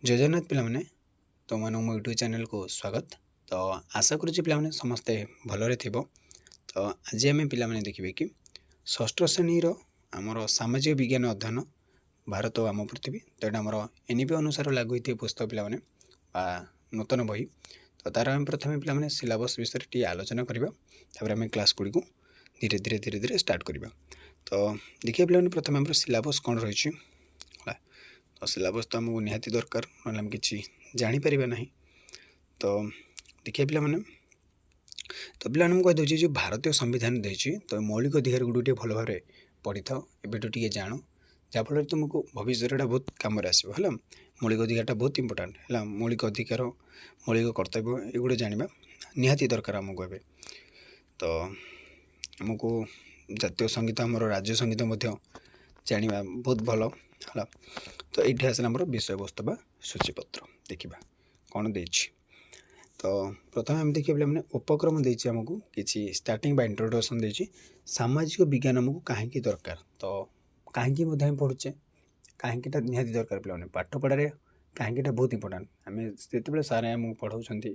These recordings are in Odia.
जय जगन्नाथ पिलाମାନେ ତୁମମାନଙ୍କୁ ମୋ ୟୁଟ୍ୟୁବ୍ ଚ୍ୟାନେଲ୍କୁ ସ୍ୱାଗତ। ତ ଆଶା କରୁଛି ପିଲାମାନେ ସମସ୍ତେ ଭଲରେ ଥିବ। ତ ଆଜି ଆମେ ପିଲାମାନେ ଦେଖିବେ କି ଷଷ୍ଠ ଶ୍ରେଣୀର ଆମର ସାମାଜିକ ବିଜ୍ଞାନ ଅଧ୍ୟୟନ ଭାରତ ଓ ଆମ ପୃଥିବୀ। ତ ଏଇଟା ଆମର NEP ଅନୁସାରେ ଲାଗୁ ହୋଇଥିବା ପୁସ୍ତକ ପିଲାମାନେ ବା ନୂତନ ବହି। ତ ତା'ର ଆମେ ପ୍ରଥମେ ପିଲାମାନେ ସିଲାବସ୍ ବିଷୟରେ ଟିକେ ଆଲୋଚନା କରିବା, ତାପରେ ଆମେ କ୍ଲାସ୍ ଗୁଡ଼ିକୁ ଧୀରେ ଧୀରେ ଷ୍ଟାର୍ଟ କରିବା। ତ ଦେଖିବା ପିଲାମାନେ ପ୍ରଥମେ ଆମର ସିଲାବସ୍ କ'ଣ ରହିଛି ହେଲା। ତ ସିଲାବସ୍ ତ ଆମକୁ ନିହାତି ଦରକାର, ନହେଲେ ଆମେ କିଛି ଜାଣିପାରିବା ନାହିଁ। ତ ଦେଖିବା ପିଲାମାନେ, ତ ପିଲାମାନେ ମୁଁ କହିଦେଉଛି ଯେଉଁ ଭାରତୀୟ ସମ୍ବିଧାନ ଦେଇଛି, ତ ମୌଳିକ ଅଧିକାର ଗୁଡ଼ିକୁ ଟିକେ ଭଲ ଭାବରେ ପଢ଼ିଥାଅ, ଏବେଠୁ ଟିକେ ଜାଣ, ଯାହାଫଳରେ ତୁମକୁ ଭବିଷ୍ୟତରେ ଏଇଟା ବହୁତ କାମରେ ଆସିବ ହେଲା। ମୌଳିକ ଅଧିକାରଟା ବହୁତ ଇମ୍ପୋର୍ଟାଣ୍ଟ ହେଲା। ମୌଳିକ ଅଧିକାର, ମୌଳିକ କର୍ତ୍ତବ୍ୟ ଏଗୁଡ଼ା ଜାଣିବା ନିହାତି ଦରକାର ଆମକୁ ଏବେ। ତ ଆମକୁ ଜାତୀୟ ସଙ୍ଗୀତ, ଆମର ରାଜ୍ୟ ସଙ୍ଗୀତ ମଧ୍ୟ ଜାଣିବା ବହୁତ ଭଲ ହେଲା। ତ ଏଇଠି ଆସିଲା ଆମର ବିଷୟବସ୍ତୁ ବା ସୂଚୀପତ୍ର। ଦେଖିବା କ'ଣ ଦେଇଛି। ତ ପ୍ରଥମେ ଆମେ ଦେଖିବା ପିଲାମାନେ ଉପକ୍ରମ ଦେଇଛି ଆମକୁ କିଛି ଷ୍ଟାର୍ଟିଂ ବା ଇଣ୍ଟ୍ରୋଡକ୍ସନ୍ ଦେଇଛି। ସାମାଜିକ ବିଜ୍ଞାନ ଆମକୁ କାହିଁକି ଦରକାର, ତ କାହିଁକି ମଧ୍ୟ ଆମେ ପଢ଼ୁଛେ, କାହିଁକିଟା ନିହାତି ଦରକାର ପିଲାମାନେ। ପାଠ ପଢ଼ାରେ କାହିଁକିଟା ବହୁତ ଇମ୍ପୋର୍ଟାଣ୍ଟ। ଆମେ ଯେତେବେଳେ ସାର୍ ଆମକୁ ପଢ଼ାଉଛନ୍ତି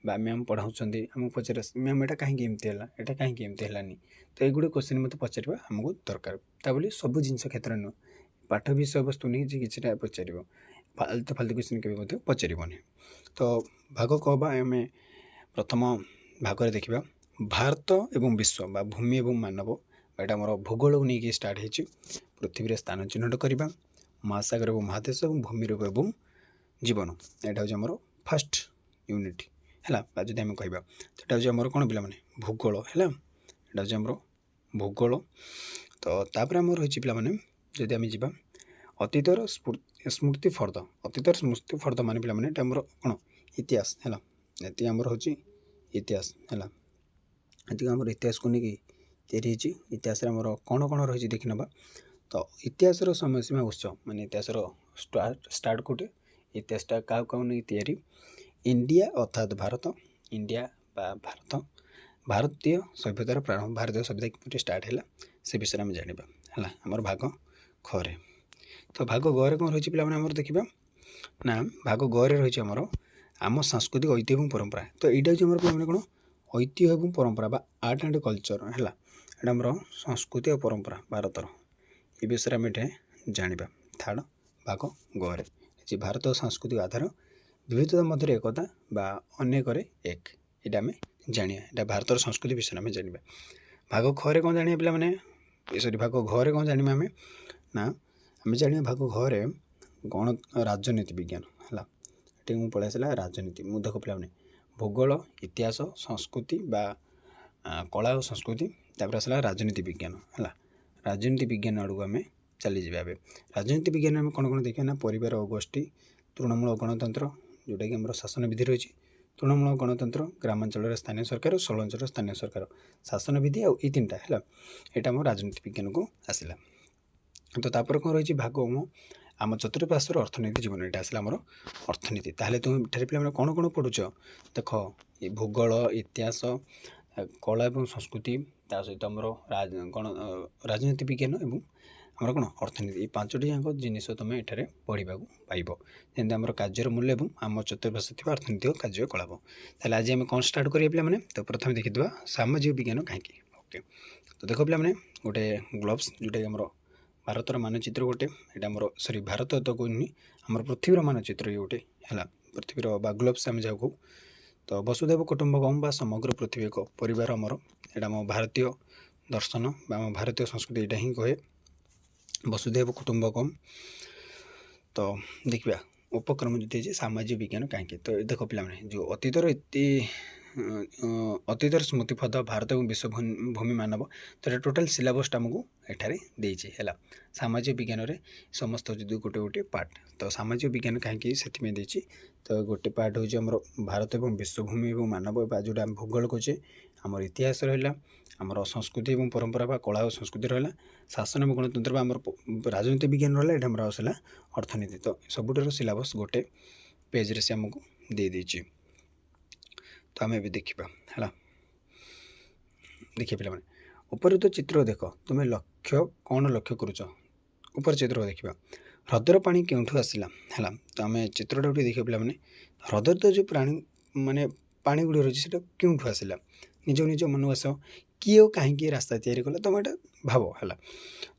ବା ମ୍ୟାମ୍ ପଢ଼ାଉଛନ୍ତି, ଆମକୁ ପଚାରେ ମ୍ୟାମ୍ ଏଇଟା କାହିଁକି ଏମିତି ହେଲା, ଏଇଟା କାହିଁକି ଏମିତି ହେଲାନି। ତ ଏଇଗୁଡ଼ିକ କ୍ୱେଶ୍ଚିନ୍ ମୋତେ ପଚାରିବା ଆମକୁ ଦରକାର। ତା ବୋଲି ସବୁ ଜିନିଷ କ୍ଷେତ୍ରରେ ନୁହଁ, ପାଠ ବିଷୟବସ୍ତୁ ନେଇ ଯେ କିଛିଟା ପଚାରିବ, ଫାଲତୁ କ୍ୱେଶ୍ଚିନ୍ କେବେ ମଧ୍ୟ ପଚାରିବନି। ତ ଭାଗ କହବା ଆମେ ପ୍ରଥମ ଭାଗରେ ଦେଖିବା ଭାରତ ଏବଂ ବିଶ୍ୱ ବା ଭୂମି ଏବଂ ମାନବ। ଏଇଟା ଆମର ଭୂଗୋଳକୁ ନେଇକି ଷ୍ଟାର୍ଟ ହେଇଛି। ପୃଥିବୀରେ ସ୍ଥାନ ଚିହ୍ନଟ କରିବା, ମହାସାଗର ଏବଂ ମହାଦେଶ ଏବଂ ଭୂମିରୂପ ଏବଂ ଜୀବନ, ଏଇଟା ହେଉଛି ଆମର ଫାର୍ଷ୍ଟ ୟୁନିଟ୍ ହେଲା। ବା ଯଦି ଆମେ କହିବା ସେଟା ହେଉଛି ଆମର କ'ଣ ପିଲାମାନେ ଭୂଗୋଳ ହେଲା। ଏଇଟା ହେଉଛି ଆମର ଭୂଗୋଳ। ତ ତାପରେ ଆମର ରହିଛି ପିଲାମାନେ, ଯଦି ଆମେ ଯିବା ଅତୀତର ସ୍ମୃତି ଫର୍ଦ୍ଦ। ଅତୀତର ସ୍ମୃତି ଫର୍ଦ୍ଦ ମାନେ ପିଲାମାନେ ଏଇଟା ଆମର କ'ଣ ଇତିହାସ ହେଲା। ଏତିକି ଆମର ହେଉଛି ଇତିହାସ ହେଲା। ଏତିକି ଆମର ଇତିହାସକୁ ନେଇକି ତିଆରି ହେଇଛି। ଇତିହାସରେ ଆମର କ'ଣ କ'ଣ ରହିଛି ଦେଖି ନେବା। ତ ଇତିହାସର ସମୟସୀମା ଉତ୍ସ, ମାନେ ଇତିହାସର ଷ୍ଟାର୍ଟ କୋଉଠି, ଇତିହାସଟା କାହାକୁ ନେଇକି ତିଆରି। ଇଣ୍ଡିଆ ଅର୍ଥାତ୍ ଭାରତ, ଇଣ୍ଡିଆ ବା ଭାରତ, ଭାରତୀୟ ସଭ୍ୟତାର ପ୍ରାରମ୍ଭ, ଭାରତୀୟ ସଭ୍ୟତା କିପରି ଷ୍ଟାର୍ଟ ହେଲା ସେ ବିଷୟରେ ଆମେ ଜାଣିବା ହେଲା। ଆମର ଭାଗ ଖରେ। ତ ଭାଗ ଗରେ କ'ଣ ରହିଛି ପିଲାମାନେ ଆମର ଦେଖିବା ନା, ଭାଗ ଗରେ ରହିଛି ଆମର ଆମ ସାଂସ୍କୃତିକ ଐତିହ୍ୟ ଏବଂ ପରମ୍ପରା। ତ ଏଇଟା ହେଉଛି ଆମର ପିଲାମାନେ କ'ଣ ଐତିହ୍ୟ ଏବଂ ପରମ୍ପରା ବା ଆର୍ଟ ଆଣ୍ଡ କଲଚର ହେଲା। ଏଇଟା ଆମର ସଂସ୍କୃତି ଆଉ ପରମ୍ପରା ଭାରତର, ଏ ବିଷୟରେ ଆମେ ଏଠି ଜାଣିବା। ଥାର୍ଡ଼ ଭାଗ ଗରେ ଯେ ଭାରତ ସାଂସ୍କୃତିକ ଆଧାର, ବିବିଧତା ମଧ୍ୟରେ ଏକତା ବା ଅନେକରେ ଏକ, ଏଇଟା ଆମେ ଜାଣିବା। ଏଇଟା ଭାରତର ସଂସ୍କୃତି ବିଷୟରେ ଆମେ ଜାଣିବା। ଭାଗ ଖରେ କ'ଣ ଜାଣିବା ପିଲାମାନେ, ଭାଗ ଘରେ କ'ଣ ଜାଣିବା ଆମେ ନା, ଆମେ ଜାଣିବା ଭାଗ ଘରେ ଗଣ ରାଜନୀତି ବିଜ୍ଞାନ ହେଲା। ଏଠି ମୁଁ ପଳେଇ ଆସିଲା ରାଜନୀତି। ମୁଁ ଦେଖ ପିଲାମାନେ ଭୂଗୋଳ, ଇତିହାସ, ସଂସ୍କୃତି ବା କଳା ଓ ସଂସ୍କୃତି, ତାପରେ ଆସିଲା ରାଜନୀତି ବିଜ୍ଞାନ ହେଲା। ରାଜନୀତି ବିଜ୍ଞାନ ଆଡ଼କୁ ଆମେ ଚାଲିଯିବା ଏବେ। ରାଜନୀତି ବିଜ୍ଞାନ ଆମେ କ'ଣ କ'ଣ ଦେଖିବା ନା, ପରିବାର ଓ ଗୋଷ୍ଠୀ, ତୃଣମୂଳ ଗଣତନ୍ତ୍ର ଯେଉଁଟାକି ଆମର ଶାସନ ବିଧି ରହିଛି, ତୃଣମୂଳ ଗଣତନ୍ତ୍ର, ଗ୍ରାମାଞ୍ଚଳରେ ସ୍ଥାନୀୟ ସରକାର ଓ ସହରାଞ୍ଚଳରେ ସ୍ଥାନୀୟ ସରକାର ଶାସନ ବିଧି, ଆଉ ଏଇ ତିନିଟା ହେଲା। ଏଇଟା ଆମ ରାଜନୀତି ବିଜ୍ଞାନକୁ ଆସିଲା। ତ ତାପରେ କ'ଣ ରହିଛି ଭାଗ ଆମ ଚତୁଃପାର୍ଶ୍ୱର ଅର୍ଥନୀତି ଜୀବନ, ଏଇଟା ଆସିଲା ଆମର ଅର୍ଥନୀତି। ତାହେଲେ ତୁମେ ଏଠାରେ ପିଲାମାନେ କ'ଣ କ'ଣ ପଢ଼ୁଛ ଦେଖ, ଏ ଭୂଗୋଳ, ଇତିହାସ, କଳା ଏବଂ ସଂସ୍କୃତି, ତା ସହିତ ଆମର ରାଜନୀତି ବିଜ୍ଞାନ ଏବଂ ଆମର କ'ଣ ଅର୍ଥନୀତି, ଏଇ ପାଞ୍ଚଟି ଯାକ ଜିନିଷ ତୁମେ ଏଠାରେ ପଢ଼ିବାକୁ ପାଇବ। ଯେମିତି ଆମର କାର୍ଯ୍ୟର ମୂଲ୍ୟ ଏବଂ ଆମ ଚତୁଃପାର୍ଶ୍ୱରେ ଥିବା ଅର୍ଥନୈତିକ କାର୍ଯ୍ୟକଳାପ। ତାହେଲେ ଆଜି ଆମେ କ'ଣ ଷ୍ଟାର୍ଟ କରିବା ପିଲାମାନେ, ତ ପ୍ରଥମେ ଦେଖିଦେବା ସାମାଜିକ ବିଜ୍ଞାନ କାହିଁକି। ଓକେ, ତ ଦେଖ ପିଲାମାନେ ଗୋଟେ ଗ୍ଲୋବ୍ସ ଯେଉଁଟାକି ଆମର ଭାରତର ମାନଚିତ୍ର ଗୋଟେ, ଏଇଟା ଆମର ଭାରତ ତ କହୁନି, ଆମର ପୃଥିବୀର ମାନଚିତ୍ର ଇଏ ଗୋଟେ ହେଲା। ପୃଥିବୀର ବା ଗ୍ଲୋବ୍ସ ଆମେ ଯାହାକୁ, ତ ବସୁଧୈବ କୁଟୁମ୍ବକମ୍ ବା ସମଗ୍ର ପୃଥିବୀ ଏକ ପରିବାର ଆମର, ଏଇଟା ଆମ ଭାରତୀୟ ଦର୍ଶନ ବା ଆମ ଭାରତୀୟ ସଂସ୍କୃତି ଏଇଟା ହିଁ କହେ ବସୁଧୈବ କୁଟୁମ୍ବକମ୍। ତ ଦେଖିବା ଉପକ୍ରମ ଯଦି ହେଇଛି ସାମାଜିକ ବିଜ୍ଞାନ କାହିଁକି। ତ ଦେଖ ପିଲାମାନେ ଯେଉଁ ଅତୀତର ସ୍ମୃତିଫର୍ଦ୍ଦ, ଭାରତ ଏବଂ ବିଶ୍ୱ ଭୂମି ମାନବ, ତ ଏଇଟା ଟୋଟାଲ୍ ସିଲାବସ୍ଟା ଆମକୁ ଏଠାରେ ଦେଇଛି ହେଲା। ସାମାଜିକ ବିଜ୍ଞାନରେ ସମସ୍ତ ଯଦି ଗୋଟେ ଗୋଟେ ପାର୍ଟ, ତ ସାମାଜିକ ବିଜ୍ଞାନ କାହିଁକି ସେଥିପାଇଁ ଦେଇଛି। ତ ଗୋଟେ ପାର୍ଟ ହେଉଛି ଆମର ଭାରତ ଏବଂ ବିଶ୍ୱଭୂମି ଏବଂ ମାନବ ବା ଯେଉଁଟା ଆମେ ଭୂଗୋଳ କହୁଛେ, ଆମର ଇତିହାସ ରହିଲା, ଆମର ସଂସ୍କୃତି ଏବଂ ପରମ୍ପରା ବା କଳା ଓ ସଂସ୍କୃତି ରହିଲା, ଶାସନ ଏବଂ ଗଣତନ୍ତ୍ର ବା ଆମର ରାଜନୀତି ବିଜ୍ଞାନ ରହିଲା, ଏଇଟା ଆମର ଆସିଲା ଅର୍ଥନୀତି। ତ ସବୁଠାରୁ ସିଲାବସ୍ ଗୋଟେ ପେଜ୍ରେ ସେ ଆମକୁ ଦେଇଦେଇଛି। ତ ଆମେ ଏବେ ଦେଖିବା ହେଲା। ଦେଖିବା ପିଲାମାନେ ଉପରେ ତ ଚିତ୍ର ଦେଖ, ତୁମେ କ'ଣ ଲକ୍ଷ୍ୟ କରୁଛ, ଉପରେ ଚିତ୍ର ଦେଖିବା। ହ୍ରଦର ପାଣି କେଉଁଠୁ ଆସିଲା ହେଲା। ତ ଆମେ ଚିତ୍ରଟା ଟିକେ ଦେଖିବା ପିଲାମାନେ, ହ୍ରଦରେ ତ ଯେଉଁ ପ୍ରାଣୀ ମାନେ ପାଣି ଗୁଡ଼ିକ ରହିଛି ସେଇଟା କେଉଁଠୁ ଆସିଲା, ନିଜ ମନକୁ ଆସ, କିଏ ଓ କାହିଁକି ରାସ୍ତା ତିଆରି କଲା, ତୁମେ ଏଇଟା ଭାବ ହେଲା।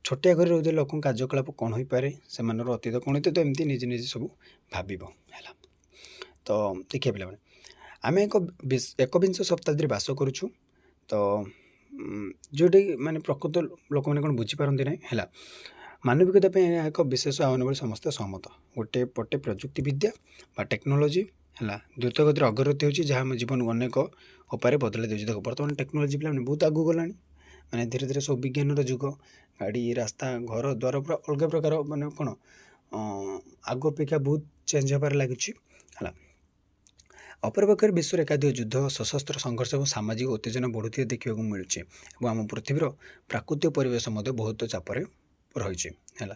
ଛୋଟିଆ ଘରେ ରହୁଥିବା ଲୋକଙ୍କ କାର୍ଯ୍ୟକଳାପ କ'ଣ ହୋଇପାରେ, ସେମାନଙ୍କର ଅତୀତ କ'ଣ ହୋଇଥାଏ, ତ ଏମିତି ନିଜେ ସବୁ ଭାବିବ ହେଲା। ତ ଦେଖିବା ପିଲାମାନେ, ଆମେ ଏକବିଂଶ ଶତାବ୍ଦୀରେ ବାସ କରୁଛୁ। ତ ଯେଉଁଠି ମାନେ ପ୍ରକୃତ ଲୋକମାନେ କ'ଣ ବୁଝିପାରନ୍ତି ନାହିଁ ହେଲା। ମାନବିକତା ପାଇଁ ଏହା ଏକ ବିଶେଷ ଆହ୍ୱାନ ବୋଲି ସମସ୍ତେ ସହମତ। ଗୋଟେ ପଟେ ପ୍ରଯୁକ୍ତିବିଦ୍ୟା ବା ଟେକ୍ନୋଲୋଜି ହେଲା ଦ୍ରୁତଗତିରେ ଅଗ୍ରଗତି ହେଉଛି, ଯାହା ଆମ ଜୀବନକୁ ଅନେକ ଉପାୟରେ ବଦଳାଇ ଦେଉଛି। ଦେଖ ବର୍ତ୍ତମାନ ଟେକ୍ନୋଲୋଜି ପିଲାମାନେ ବହୁତ ଆଗକୁ ଗଲାଣି, ମାନେ ଧୀରେ ଧୀରେ ସବୁ ବିଜ୍ଞାନର ଯୁଗ, ଗାଡ଼ି ରାସ୍ତା ଘର ଦ୍ୱାର ପୁରା ଅଲଗା ପ୍ରକାର, ମାନେ କ'ଣ ଆଗ ଅପେକ୍ଷା ବହୁତ ଚେଞ୍ଜ ହେବାରେ ଲାଗିଛି ହେଲା। ଅପରପକ୍ଷରେ ବିଶ୍ୱରେ ଏକାଧିକ ଯୁଦ୍ଧ, ସଶସ୍ତ୍ର ସଂଘର୍ଷ ଏବଂ ସାମାଜିକ ଉତ୍ତେଜନା ବଢ଼ୁଥିବା ଦେଖିବାକୁ ମିଳୁଛି, ଏବଂ ଆମ ପୃଥିବୀର ପ୍ରାକୃତିକ ପରିବେଶ ମଧ୍ୟ ବହୁତ ଚାପରେ ରହିଛି ହେଲା।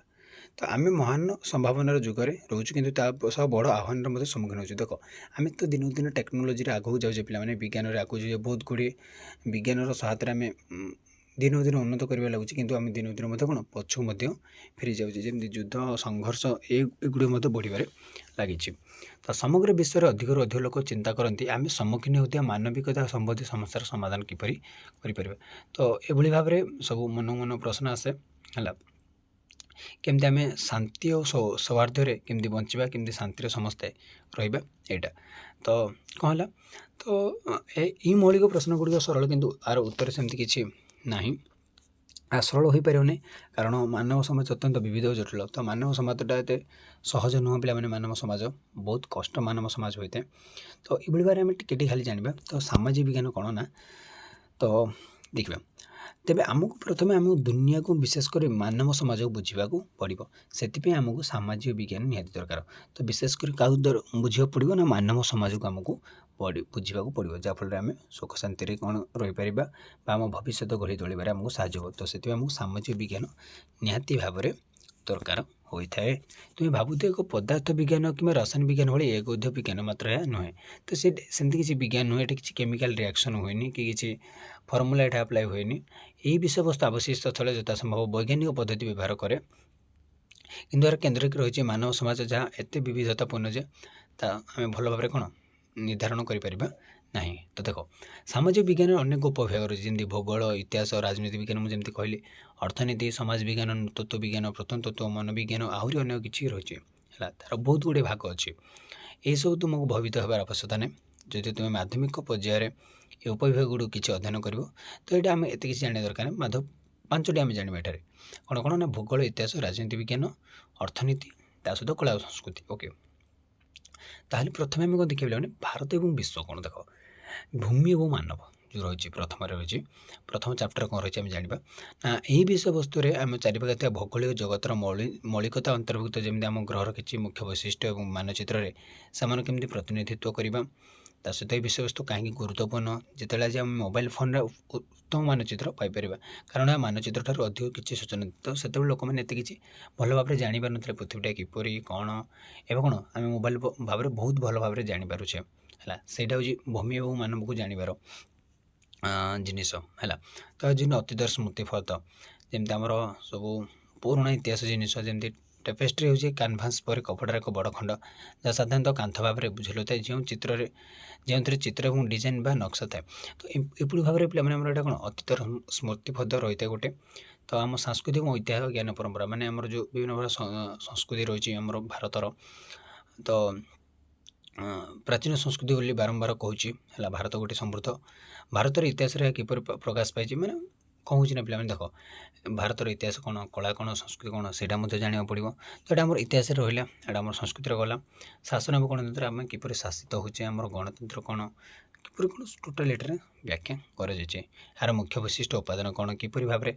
ତ ଆମେ ମହାନ ସମ୍ଭାବନାର ଯୁଗରେ ରହୁଛୁ, କିନ୍ତୁ ତା ସହ ବଡ଼ ଆହ୍ୱାନର ମଧ୍ୟ ସମ୍ମୁଖୀନ ହେଉଛୁ। ଦେଖ ଆମେ ତ ଦିନକୁ ଦିନ ଟେକ୍ନୋଲୋଜିରେ ଆଗକୁ ଯାଉଛେ ପିଲାମାନେ, ବିଜ୍ଞାନରେ ଆଗକୁ ଯାଉଛେ, ବହୁତ ଗୁଡ଼ିଏ ବିଜ୍ଞାନର ସହାୟତାରେ ଆମେ ଦିନକୁ ଦିନ ଉନ୍ନତ କରିବା ଲାଗୁଛି, କିନ୍ତୁ ଆମେ ଦିନକୁ ଦିନ ମଧ୍ୟ କ'ଣ ପଛକୁ ମଧ୍ୟ ଫେରି ଯାଉଛି। ଯେମିତି ଯୁଦ୍ଧ, ସଂଘର୍ଷ ଏଗୁଡ଼ିକ ମଧ୍ୟ ବଢ଼ିବାରେ ଲାଗିଛି। ତ ସମଗ୍ର ବିଶ୍ୱରେ ଅଧିକରୁ ଅଧିକ ଲୋକ ଚିନ୍ତା କରନ୍ତି ଆମେ ସମ୍ମୁଖୀନ ହେଉଥିବା ମାନବିକତା ସମ୍ବନ୍ଧୀୟ ସମସ୍ୟାର ସମାଧାନ କିପରି କରିପାରିବା। ତ ଏଭଳି ଭାବରେ ସବୁ ମନ ପ୍ରଶ୍ନ ଆସେ ହେଲା। କେମିତି ଆମେ ଶାନ୍ତି ଓ ସୌହାର୍ଦ୍ଦ୍ୟରେ କେମିତି ବଞ୍ଚିବା, କେମିତି ଶାନ୍ତିରେ ସମସ୍ତେ ରହିବା, ଏଇଟା ତ କ'ଣ ହେଲା। ତ ଏଇ ମୌଳିକ ପ୍ରଶ୍ନ ଗୁଡ଼ିକ ସରଳ, କିନ୍ତୁ ଆର ଉତ୍ତର ସେମିତି କିଛି ନାହିଁ, ସରଳ ହୋଇପାରିବନି, କାରଣ ମାନବ ସମାଜ ଅତ୍ୟନ୍ତ ବିବିଧ ଓ ଜଟିଳ। ତ ମାନବ ସମାଜଟା ଏତେ ସହଜ ନୁହଁ ପିଲାମାନେ, ମାନବ ସମାଜ ବହୁତ କଷ୍ଟ ମାନବ ସମାଜ ହୋଇଥାଏ। ତ ଏଭଳି ଭାବରେ ଆମେ ଟିକେ ଖାଲି ଜାଣିବା। ତ ସାମାଜିକ ବିଜ୍ଞାନ କ'ଣ ନା, ତ ଦେଖିବା। ତେବେ ଆମକୁ ପ୍ରଥମେ ଦୁନିଆକୁ ବିଶେଷ କରି ମାନବ ସମାଜକୁ ବୁଝିବାକୁ ପଡ଼ିବ। ସେଥିପାଇଁ ଆମକୁ ସାମାଜିକ ବିଜ୍ଞାନ ନିହାତି ଦରକାର। ତ ବିଶେଷ କରି କାହାକୁ ବୁଝିବାକୁ ପଡ଼ିବ ନା, ମାନବ ସମାଜକୁ ଆମକୁ ବୁଝିବାକୁ ପଡ଼ିବ, ଯାହାଫଳରେ ଆମେ ସୁଖ ଶାନ୍ତିରେ କ'ଣ ରହିପାରିବା ବା ଆମ ଭବିଷ୍ୟତ ଗଢ଼ି ତୋଳିବାରେ ଆମକୁ ସାହାଯ୍ୟ ହେବ। ତ ସେଥିପାଇଁ ଆମକୁ ସାମାଜିକ ବିଜ୍ଞାନ ନିହାତି ଭାବରେ ଦରକାର ହୋଇଥାଏ। ତୁମେ ଭାବୁଥିବ ଏକ ପଦାର୍ଥ ବିଜ୍ଞାନ କିମ୍ବା ରସାୟନ ବିଜ୍ଞାନ ଭଳି ଏକୋଧ ବିଜ୍ଞାନ, ମାତ୍ର ଏହା ନୁହେଁ। ତ ସେମିତି କିଛି ବିଜ୍ଞାନ ନୁହେଁ, ଏଠି କିଛି କେମିକାଲ ରିଆକ୍ସନ୍ ହୁଏନି କି କିଛି ଫର୍ମୁଲା ଏଠି ଆପ୍ଲାଏ ହୁଏନି। ଏହି ବିଷୟବସ୍ତୁ ଅବଶିଷ୍ଟ ସ୍ଥଳେ ଯଥାସମ୍ଭବ ବୈଜ୍ଞାନିକ ପଦ୍ଧତି ବ୍ୟବହାର କରେ, କିନ୍ତୁ ଏହାର କେନ୍ଦ୍ରରେ ରହିଛି ମାନବ ସମାଜ, ଯାହା ଏତେ ବିବିଧତାପୂର୍ଣ୍ଣ ଯେ ତା ଆମେ ଭଲ ଭାବରେ କ'ଣ ନିର୍ଦ୍ଧାରଣ କରିପାରିବା ନାହିଁ। ତ ଦେଖ ସାମାଜିକ ବିଜ୍ଞାନର ଅନେକ ଉପବିଭାଗ ରହିଛି, ଯେମିତି ଭୂଗୋଳ, ଇତିହାସ, ରାଜନୀତି ବିଜ୍ଞାନ, ମୁଁ ଯେମିତି କହିଲି, ଅର୍ଥନୀତି, ସମାଜ ବିଜ୍ଞାନ, ନୃତତ୍ତ୍ୱ ବିଜ୍ଞାନ, ପ୍ରତ୍ନତତ୍ତ୍ୱ, ମନୋବିଜ୍ଞାନ, ଆହୁରି ଅନେକ କିଛି ରହିଛି ହେଲା। ତା'ର ବହୁତ ଗୁଡ଼ିଏ ଭାଗ ଅଛି। ଏହିସବୁ ତୁମକୁ ଭୟଭୀତ ହେବାର ଆବଶ୍ୟକତା ନାହିଁ। ଯଦି ତୁମେ ମାଧ୍ୟମିକ ପର୍ଯ୍ୟାୟରେ ଏ ଉପବିଭାଗ ଗୁଡ଼ିକୁ କିଛି ଅଧ୍ୟୟନ କରିବ, ତ ଏଇଟା ଆମେ ଏତେ କିଛି ଜାଣିବା ଦରକାର ନାହିଁ। ମାତ୍ର 5ଟି ଆମେ ଜାଣିବା ଏଠାରେ କ'ଣ ନା, ଭୂଗୋଳ, ଇତିହାସ, ରାଜନୀତି ବିଜ୍ଞାନ, ଅର୍ଥନୀତି, ତା ସହିତ କଳା ଓ ସଂସ୍କୃତି। ଓକେ, ତାହେଲେ ପ୍ରଥମେ ଆମେ କ'ଣ ଦେଖିବା ମାନେ ଭାରତ ଏବଂ ବିଶ୍ୱ କ'ଣ। ଦେଖ ଭୂମି ଏବଂ ମାନବ ଯେଉଁ ରହିଛି, ପ୍ରଥମରେ ରହିଛି, ପ୍ରଥମ ଚାପ୍ଟର କ'ଣ ରହିଛି ଆମେ ଜାଣିବା ନା, ଏହି ବିଷୟବସ୍ତୁରେ ଆମେ ଚାରିପାଖରେ ଥିବା ଭୌଗୋଳିକ ଜଗତର ମୌଳିକତା ଅନ୍ତର୍ଭୁକ୍ତ, ଯେମିତି ଆମ ଗ୍ରହର କିଛି ମୁଖ୍ୟ ବୈଶିଷ୍ଟ୍ୟ ଏବଂ ମାନଚିତ୍ରରେ ସେମାନଙ୍କୁ କେମିତି ପ୍ରତିନିଧିତ୍ୱ କରିବା। ତା ସହିତ ଏହି ବିଷୟବସ୍ତୁ କାହିଁକି ଗୁରୁତ୍ୱପୂର୍ଣ୍ଣ, ଯେତେବେଳେ ଆଜି ଆମେ ମୋବାଇଲ ଫୋନରେ ଉତ୍ତମ ମାନଚିତ୍ର ପାଇପାରିବା, କାରଣ ଏହା ମାନଚିତ୍ର ଠାରୁ ଅଧିକ କିଛି ସୂଚନା। ତ ସେତେବେଳେ ଲୋକମାନେ ଏତେ କିଛି ଭଲ ଭାବରେ ଜାଣିପାରୁନଥିଲେ ପୃଥିବୀଟା କିପରି କ'ଣ। ଏବେ କ'ଣ ଆମେ ମୋବାଇଲ ଭାବରେ ବହୁତ ଭଲ ଭାବରେ ଜାଣିପାରୁଛେ ହେଲା। ସେଇଟା ହେଉଛି ଭୂମି ଏବଂ ମାନବକୁ ଜାଣିବାର ଜିନିଷ ହେଲା। ତ ଯେମିତି ଅତୀତର ସ୍ମୃତିଫଳକ, ଯେମିତି ଆମର ସବୁ ପୁରୁଣା ଇତିହାସ ଜିନିଷ, ଯେମିତି ଟେପେଷ୍ଟ୍ରି ହେଉଛି କାନଭାସ୍ ପରି କପଡ଼ାର ଏକ ବଡ଼ ଖଣ୍ଡ, ଯାହା ସାଧାରଣତଃ କାନ୍ଥ ଭାବରେ ବୁଝାଉଥାଏ, ଯେଉଁଥିରେ ଚିତ୍ର ଏବଂ ଡିଜାଇନ୍ ବା ନକ୍ସା ଥାଏ। ତ ଏପରି ଭାବରେ ପିଲାମାନେ ଆମର ଏଇଟା କ'ଣ ଅତୀତର ସ୍ମୃତିଫଳକ ରହିଥାଏ ଗୋଟେ। ତ ଆମ ସାଂସ୍କୃତିକ ଏବଂ ଐତିହ୍ୟ ଜ୍ଞାନ ପରମ୍ପରା, ମାନେ ଆମର ଯେଉଁ ବିଭିନ୍ନ ପ୍ରକାର ସଂସ୍କୃତି ରହିଛି ଆମର ଭାରତର, ତ ପ୍ରାଚୀନ ସଂସ୍କୃତି ବୋଲି ବାରମ୍ବାର କହୁଛି ହେଲା। ଭାରତ ଗୋଟେ ସମୃଦ୍ଧ, ଭାରତର ଇତିହାସରେ ଏହା କିପରି ପ୍ରକାଶ ପାଇଛି, ମାନେ କହୁଛି ନା ପିଲାମାନେ। ଦେଖ ଭାରତର ଇତିହାସ କ'ଣ, କଳା କ'ଣ, ସଂସ୍କୃତି କ'ଣ, ସେଇଟା ମଧ୍ୟ ଜାଣିବାକୁ ପଡ଼ିବ। ତ ଏଇଟା ଆମର ଇତିହାସରେ ରହିଲା, ଏଇଟା ଆମର ସଂସ୍କୃତିରେ ଗଲା। ଶାସନ ଏବଂ ଗଣତନ୍ତ୍ର, ଆମେ କିପରି ଶାସିତ ହେଉଛେ, ଆମର ଗଣତନ୍ତ୍ର କ'ଣ, କିପରି କ'ଣ ଟୋଟାଲ୍ ଏଠାରେ ବ୍ୟାଖ୍ୟା କରାଯାଇଛି। ଏହାର ମୁଖ୍ୟ ବୈଶିଷ୍ଟ୍ୟ ଉପାଦାନ କ'ଣ, କିପରି ଭାବରେ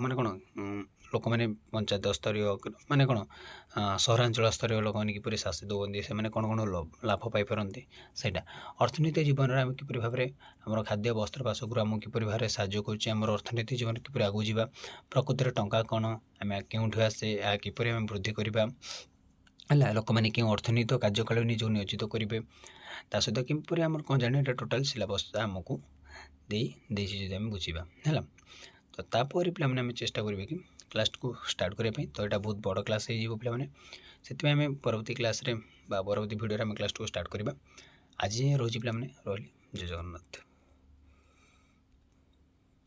ମାନେ କ'ଣ ଲୋକମାନେ ପଞ୍ଚାୟତ ସ୍ତରୀୟ, ମାନେ କ'ଣ ସହରାଞ୍ଚଳ ସ୍ତରୀୟ ଲୋକମାନେ କିପରି ଶାସିତ ହୁଅନ୍ତି, ସେମାନେ କ'ଣ ଲାଭ ପାଇପାରନ୍ତି ସେଇଟା। ଅର୍ଥନୀତି ଜୀବନରେ ଆମେ କିପରି ଭାବରେ ଆମର ଖାଦ୍ୟ, ବସ୍ତ୍ର, ବାସଗୃହ ଆମକୁ କିପରି ଭାବରେ ସାହାଯ୍ୟ କରୁଛି, ଆମର ଅର୍ଥନୀତି ଜୀବନରେ କିପରି ଆଗକୁ ଯିବା, ପ୍ରକୃତିରେ ଟଙ୍କା କ'ଣ, ଆମେ କେଉଁଠୁ ଆସେ, ଏହା କିପରି ଆମେ ବୃଦ୍ଧି କରିବା ହେଲା, ଲୋକମାନେ କେଉଁ ଅର୍ଥନୀତିକ କାର୍ଯ୍ୟକଳାପରେ ନିଜକୁ ନିୟୋଜିତ କରିବେ, ତା ସହିତ କିପରି ଆମର କ'ଣ ଜାଣିବା, ଏଇଟା ଟୋଟାଲ୍ ସିଲାବସ୍ ଆମକୁ ଦେଇଛି ଯଦି ଆମେ ବୁଝିବା ହେଲା। ତ ତାପରେ ପିଲାମାନେ ଆମେ ଚେଷ୍ଟା କରିବା କି କ୍ଲାସ୍କୁ ଷ୍ଟାର୍ଟ କରିବା ପାଇଁ। ତ ଏଇଟା ବହୁତ ବଡ଼ କ୍ଲାସ୍ ହେଇଯିବ ପିଲାମାନେ, ସେଥିପାଇଁ ଆମେ ପରବର୍ତ୍ତୀ କ୍ଲାସ୍ରେ ବା ପରବର୍ତ୍ତୀ ଭିଡ଼ିଓରେ ଆମେ କ୍ଲାସ୍କୁ ଷ୍ଟାର୍ଟ କରିବା। ଆଜି ରହୁଛି ପିଲାମାନେ, ରହିଲି, ଜୟ ଜଗନ୍ନାଥ।